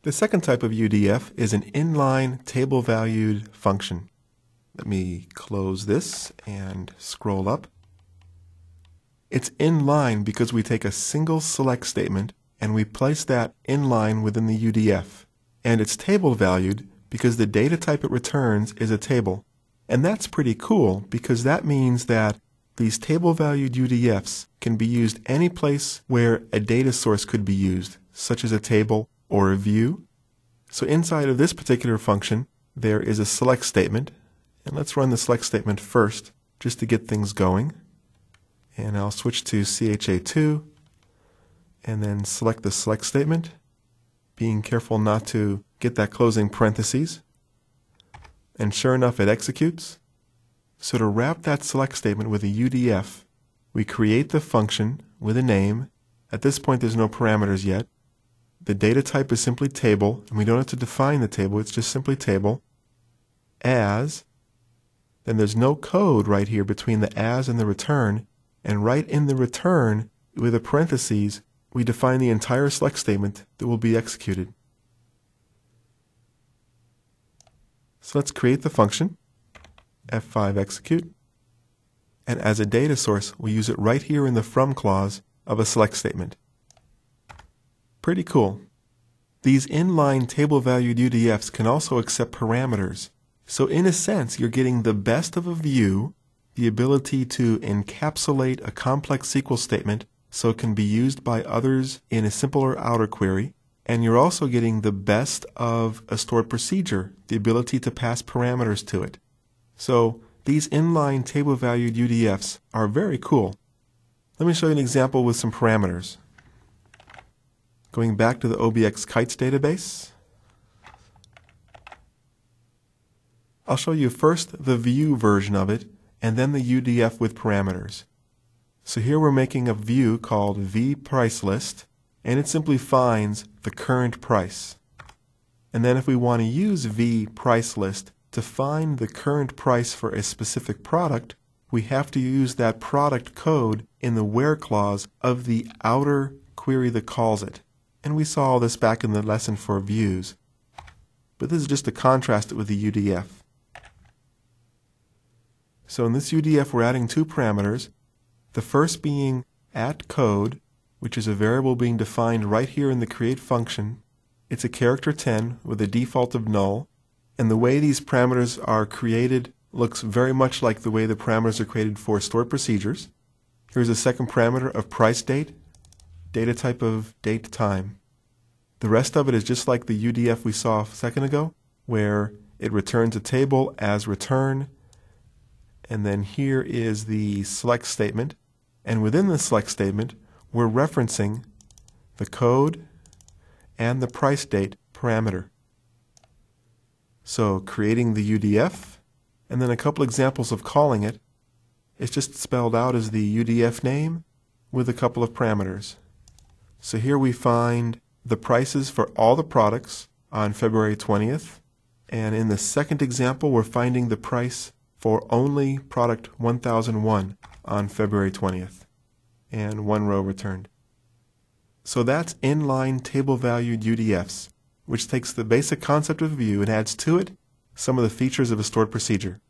The second type of UDF is an inline table-valued function. Let me close this and scroll up. It's inline because we take a single select statement and we place that inline within the UDF. And it's table-valued because the data type it returns is a table. And that's pretty cool because that means that these table-valued UDFs can be used any place where a data source could be used, such as a table or a view. So inside of this particular function, there is a select statement. And let's run the select statement first, just to get things going. And I'll switch to CHA2, and then select the select statement, being careful not to get that closing parentheses. And sure enough, it executes. So to wrap that select statement with a UDF, we create the function with a name. At this point, there's no parameters yet. The data type is simply table, and we don't have to define the table, it's just simply table. As, then there's no code right here between the as and the return, and right in the return, with a parentheses, we define the entire select statement that will be executed. So let's create the function, F5 execute, and as a data source, we use it right here in the from clause of a select statement. Pretty cool. These inline table-valued UDFs can also accept parameters. So in a sense, you're getting the best of a view, the ability to encapsulate a complex SQL statement so it can be used by others in a simpler outer query, and you're also getting the best of a stored procedure, the ability to pass parameters to it. So these inline table-valued UDFs are very cool. Let me show you an example with some parameters. Going back to the OBX Kites database, I'll show you first the view version of it, and then the UDF with parameters. So here we're making a view called vPriceList, and it simply finds the current price. And then if we want to use vPriceList to find the current price for a specific product, we have to use that product code in the where clause of the outer query that calls it. And we saw all this back in the lesson for views. But this is just to contrast it with the UDF. So in this UDF, we're adding two parameters. The first being @code, which is a variable being defined right here in the create function. It's a character 10 with a default of null. And the way these parameters are created looks very much like the way the parameters are created for stored procedures. Here's a second parameter of price date, data type of date time. The rest of it is just like the UDF we saw a second ago, where it returns a table as return. And then here is the select statement. And within the select statement, we're referencing the code and the price date parameter. So creating the UDF, and then a couple examples of calling it. It's just spelled out as the UDF name with a couple of parameters. So here we find the prices for all the products on February 20th. And in the second example, we're finding the price for only product 1001 on February 20th. And one row returned. So that's inline table-valued UDFs, which takes the basic concept of a view and adds to it some of the features of a stored procedure.